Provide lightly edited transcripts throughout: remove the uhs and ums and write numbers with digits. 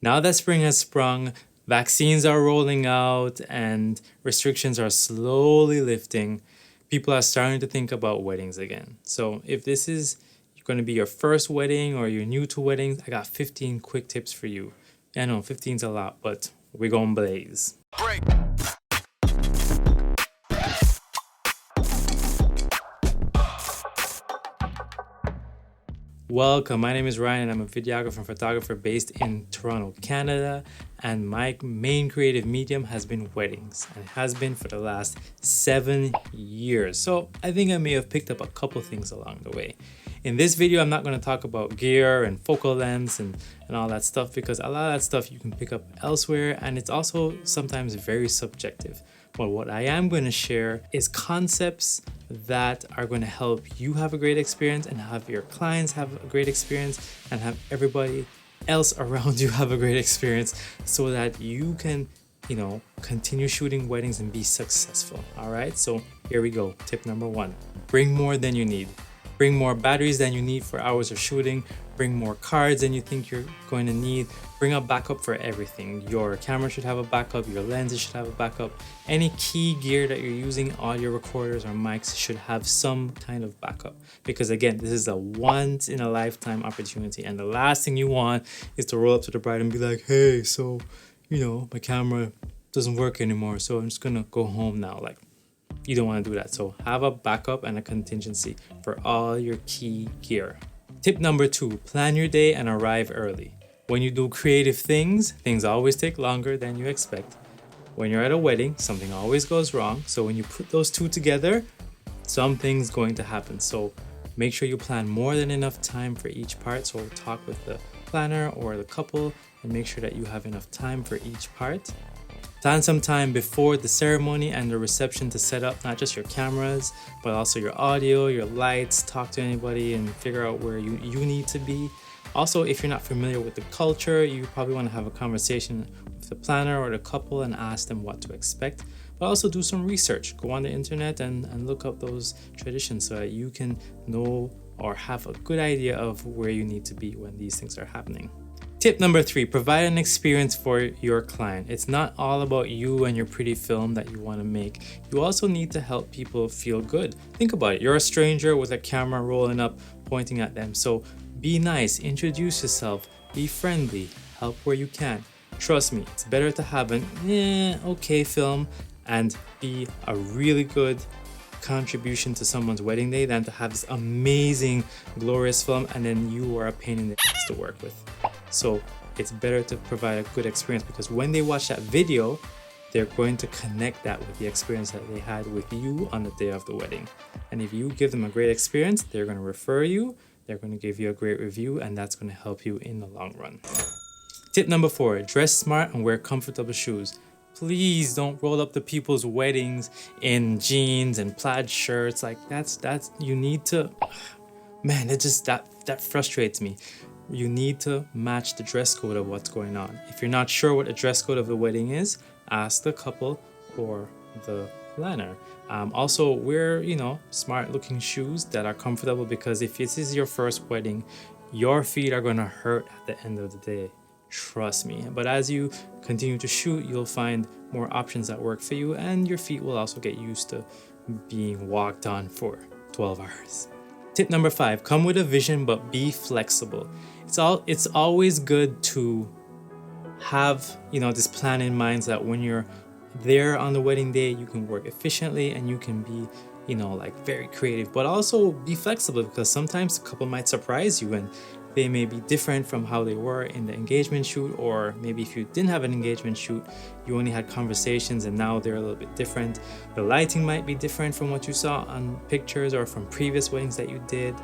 Now that spring has sprung, vaccines are rolling out, and restrictions are slowly lifting, people are starting to think about weddings again. So if this is going to be your first wedding or you're new to weddings, I got 15 quick tips for you. I know 15's a lot, but we're going blaze. Break. Welcome, my name is Ryan and I'm a videographer and photographer based in Toronto, Canada, and my main creative medium has been weddings, and it has been for the last 7 years. So I think I may have picked up a couple things along the way. In this video, I'm not going to talk about gear and focal lengths and all that stuff, because a lot of that stuff you can pick up elsewhere, and it's also sometimes very subjective. But what I am going to share is concepts that are going to help you have a great experience and have your clients have a great experience and have everybody else around you have a great experience, so that you can, continue shooting weddings and be successful. All right, so here we go. Tip number 1, bring more than you need. Bring more batteries than you need for hours of shooting. Bring more cards than you think you're going to need. Bring a backup for everything. Your camera should have a backup. Your lenses should have a backup. Any key gear that you're using, audio recorders or mics, should have some kind of backup. Because again, this is a once in a lifetime opportunity. And the last thing you want is to roll up to the bride and be like, hey, so, my camera doesn't work anymore, so I'm just going to go home now. Like, you don't want to do that. So have a backup and a contingency for all your key gear. Tip number 2, plan your day and arrive early. When you do creative things always take longer than you expect. When you're at a wedding, something always goes wrong. So when you put those two together, something's going to happen. So make sure you plan more than enough time for each part. So talk with the planner or the couple and make sure that you have enough time for each part. Plan some time before the ceremony and the reception to set up not just your cameras, but also your audio, your lights, talk to anybody and figure out where you need to be. Also, if you're not familiar with the culture, you probably want to have a conversation with the planner or the couple and ask them what to expect. But also do some research. Go on the internet and look up those traditions so that you can know or have a good idea of where you need to be when these things are happening. Tip number 3, provide an experience for your client. It's not all about you and your pretty film that you want to make. You also need to help people feel good. Think about it. You're a stranger with a camera rolling up, pointing at them. So be nice, introduce yourself, be friendly, help where you can. Trust me, it's better to have an okay film and be a really good contribution to someone's wedding day than to have this amazing, glorious film and then you are a pain in the ass to work with. So it's better to provide a good experience, because when they watch that video, they're going to connect that with the experience that they had with you on the day of the wedding. And if you give them a great experience, they're going to refer you, they're going to give you a great review, and that's going to help you in the long run. Tip number 4, dress smart and wear comfortable shoes. Please don't roll up to people's weddings in jeans and plaid shirts. Like that's you need to, man, that frustrates me. You need to match the dress code of what's going on. If you're not sure what the dress code of the wedding is, ask the couple or the planner. Also wear, smart looking shoes that are comfortable, because if this is your first wedding, your feet are going to hurt at the end of the day. Trust me. But as you continue to shoot, you'll find more options that work for you, and your feet will also get used to being walked on for 12 hours. Tip number 5, come with a vision but be flexible. It's always good to have, this plan in mind, so that when you're there on the wedding day, you can work efficiently and you can be, very creative, but also be flexible, because sometimes the couple might surprise you and they may be different from how they were in the engagement shoot, or maybe if you didn't have an engagement shoot, you only had conversations and now they're a little bit different. The lighting might be different from what you saw on pictures or from previous weddings that you did.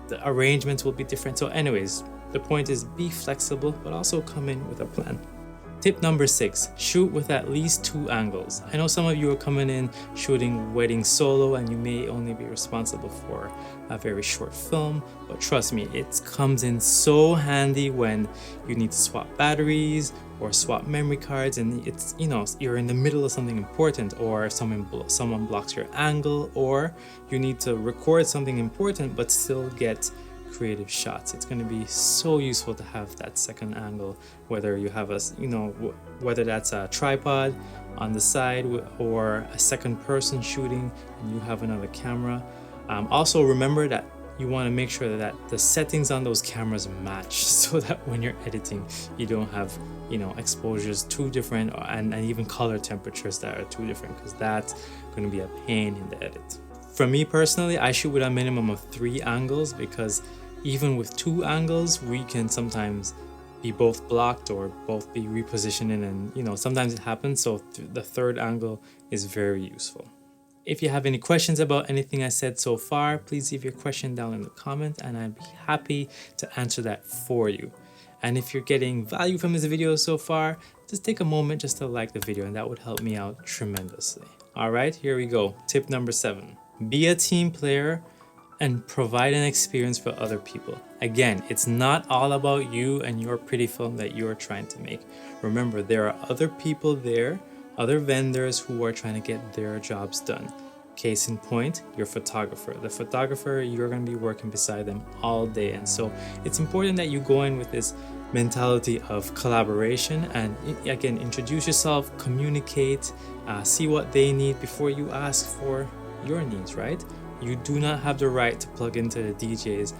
The arrangements will be different. So anyways, the point is be flexible, but also come in with a plan. Tip number 6, shoot with at least 2 angles. I know some of you are coming in shooting wedding solo and you may only be responsible for a very short film, but trust me, it comes in so handy when you need to swap batteries or swap memory cards and it's, you're in the middle of something important, or someone blocks your angle, or you need to record something important but still get creative shots. It's going to be so useful to have that second angle, whether you have a, whether that's a tripod on the side or a second person shooting and you have another camera. Also remember that you want to make sure that the settings on those cameras match so that when you're editing you don't have exposures too different and even color temperatures that are too different, because that's going to be a pain in the edit. For me personally, I shoot with a minimum of 3 angles, because even with 2 angles we can sometimes be both blocked or both be repositioning, and sometimes it happens, so the third angle is very useful. If you have any questions about anything I said so far, please leave your question down in the comment and I'd be happy to answer that for you. And if you're getting value from this video so far, just take a moment just to like the video, and that would help me out tremendously. All right, here we go. Tip number 7. Be a team player and provide an experience for other people. Again, it's not all about you and your pretty film that you're trying to make. Remember, there are other people there, other vendors who are trying to get their jobs done. Case in point, your photographer. The photographer, you're going to be working beside them all day. And so it's important that you go in with this mentality of collaboration and again, introduce yourself, communicate, see what they need before you ask for your needs, right? You do not have the right to plug into the DJ's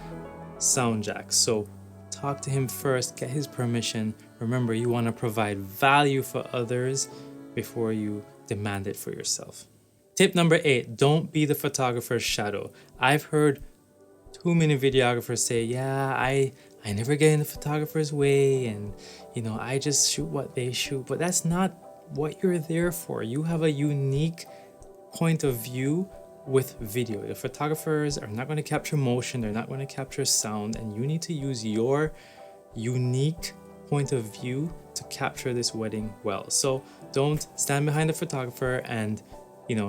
sound jack. So talk to him first, get his permission. Remember, you want to provide value for others before you demand it for yourself. Tip number 8, don't be the photographer's shadow. I've heard too many videographers say, yeah, I never get in the photographer's way, and I just shoot what they shoot. But that's not what you're there for. You have a unique point of view with video. The photographers are not going to capture motion, they're not going to capture sound, and you need to use your unique point of view to capture this wedding well. So don't stand behind the photographer and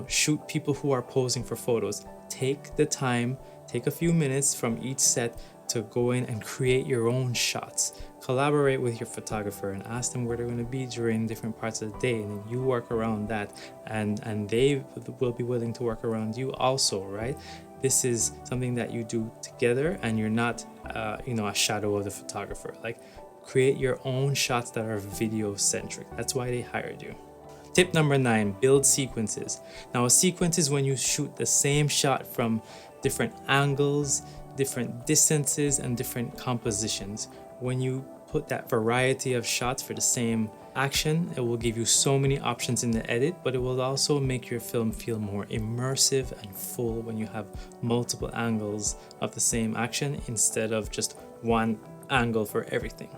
shoot people who are posing for photos. Take the time, take a few minutes from each set to go in and create your own shots. Collaborate with your photographer and ask them where they're going to be during different parts of the day, and then you work around that, and they will be willing to work around you also, right? This is something that you do together, and you're not a shadow of the photographer. Like, create your own shots that are video centric. That's why they hired you. Tip number 9, build sequences. Now, a sequence is when you shoot the same shot from different angles, different distances, and different compositions. When you put that variety of shots for the same action, it will give you so many options in the edit, but it will also make your film feel more immersive and full when you have multiple angles of the same action instead of just one angle for everything.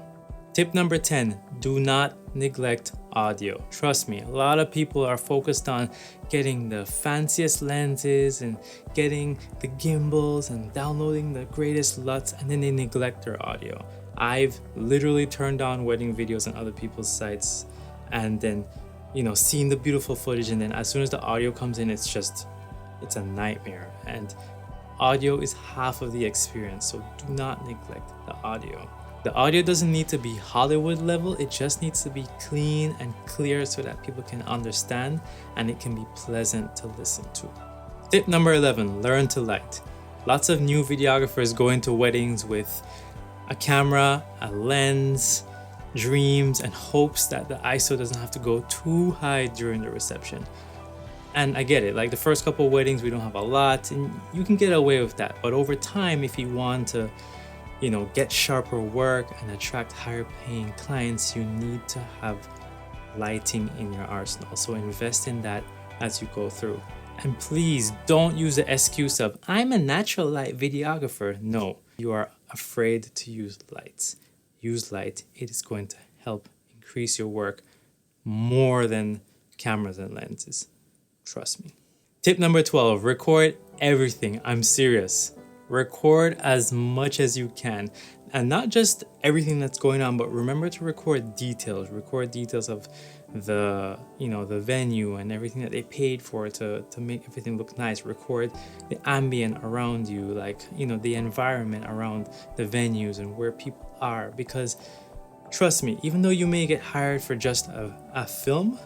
Tip number 10, do not neglect audio. Trust me, a lot of people are focused on getting the fanciest lenses and getting the gimbals and downloading the greatest LUTs, and then they neglect their audio. I've literally turned on wedding videos on other people's sites and then, seen the beautiful footage, and then as soon as the audio comes in, it's a nightmare. And audio is half of the experience, so do not neglect the audio. The audio doesn't need to be Hollywood level, it just needs to be clean and clear so that people can understand and it can be pleasant to listen to. Tip number 11, learn to light. Lots of new videographers go into weddings with a camera, a lens, dreams, and hopes that the ISO doesn't have to go too high during the reception. And I get it, like the first couple of weddings we don't have a lot and you can get away with that. But over time, if you want to get sharper work and attract higher paying clients, you need to have lighting in your arsenal. So invest in that as you go through. And please don't use the excuse of, I'm a natural light videographer. No, you are afraid to use lights. Use light. It is going to help increase your work more than cameras and lenses. Trust me. Tip number 12, record everything. I'm serious. Record as much as you can, and not just everything that's going on, but remember to record details of the the venue and everything that they paid for to make everything look nice. Record the ambient around you, like the environment around the venues and where people are, because trust me, even though you may get hired for just a film,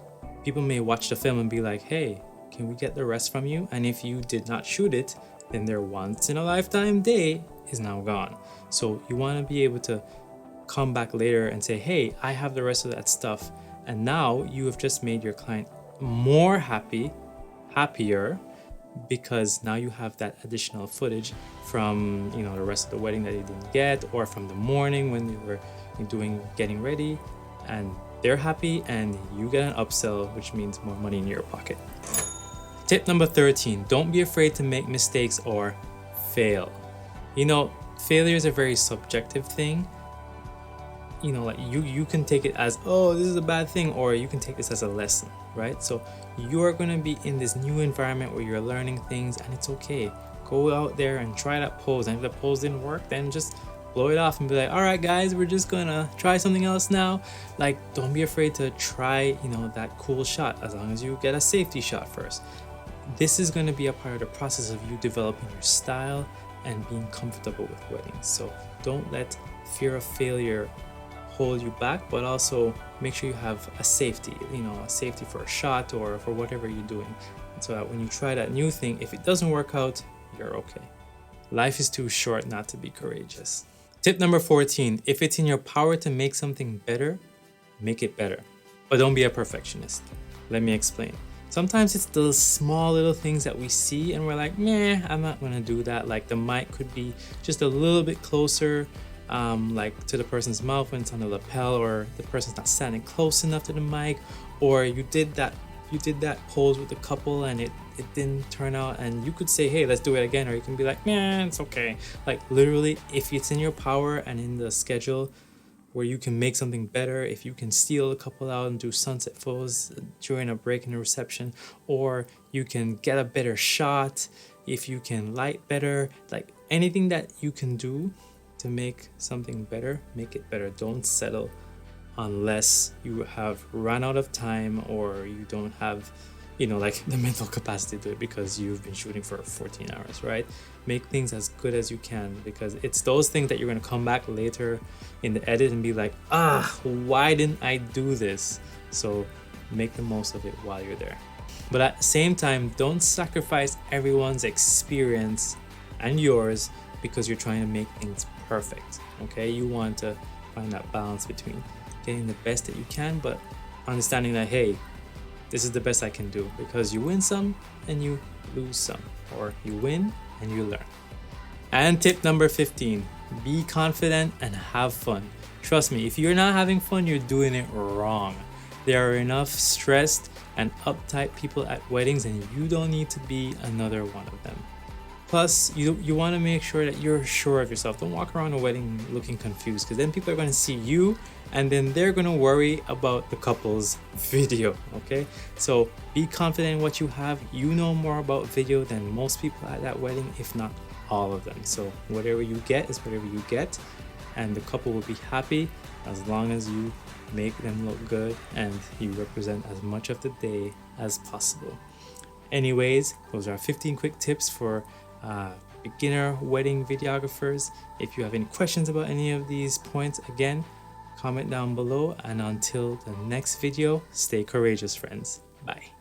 people may watch the film and be like, hey, can we get the rest from you? And if you did not shoot it then their once in a lifetime day is now gone. So you want to be able to come back later and say, hey, I have the rest of that stuff. And now you have just made your client more happier, because now you have that additional footage from, you know, the rest of the wedding that you didn't get, or from the morning when you were getting ready, and they're happy and you get an upsell, which means more money in your pocket. Tip number 13, don't be afraid to make mistakes or fail. You know, failure is a very subjective thing. You know, like you can take it as, oh, this is a bad thing, or you can take this as a lesson, right? So you are going to be in this new environment where you're learning things, and it's okay. Go out there and try that pose, and if the pose didn't work, then just blow it off and be like, all right guys, we're just gonna try something else now. Like, don't be afraid to try, you know, that cool shot, as long as you get a safety shot first. This is going to be a part of the process of you developing your style and being comfortable with weddings. So don't let fear of failure hold you back, but also make sure you have a safety, you know, a safety for a shot or for whatever you're doing, so that when you try that new thing, if it doesn't work out, you're okay. Life is too short not to be courageous. Tip number 14, if it's in your power to make something better, make it better. But don't be a perfectionist. Let me explain. Sometimes it's the small little things that we see and we're like, meh, I'm not gonna do that. Like the mic could be just a little bit closer, like to the person's mouth when it's on the lapel, or the person's not standing close enough to the mic, or you did that pose with the couple and it didn't turn out, and you could say, hey, let's do it again, or you can be like, man, it's okay. Like literally, if it's in your power and in the schedule where you can make something better, if you can steal a couple out and do sunset photos during a break in the reception, or you can get a better shot, if you can light better, like anything that you can do to make something better, make it better. Don't settle unless you have run out of time, or you don't have, you know, like the mental capacity to do it because you've been shooting for 14 hours, right? Make things as good as you can, because it's those things that you're going to come back later in the edit and be like, why didn't I do this? So make the most of it while you're there. But at the same time, don't sacrifice everyone's experience and yours because you're trying to make things perfect, okay? You want to find that balance between getting the best that you can, but understanding that, hey, this is the best I can do, because you win some and you lose some, or you win and you learn. And tip number 15, be confident and have fun. Trust me, if you're not having fun, you're doing it wrong. There are enough stressed and uptight people at weddings, and you don't need to be another one of them. Plus, you want to make sure that you're sure of yourself. Don't walk around a wedding looking confused, because then people are going to see you and then they're going to worry about the couple's video, okay? So be confident in what you have. You know more about video than most people at that wedding, if not all of them. So whatever you get is whatever you get, and the couple will be happy as long as you make them look good and you represent as much of the day as possible. Anyways, those are 15 quick tips for beginner wedding videographers. If you have any questions about any of these points, again, comment down below. And until the next video, stay courageous, friends. Bye.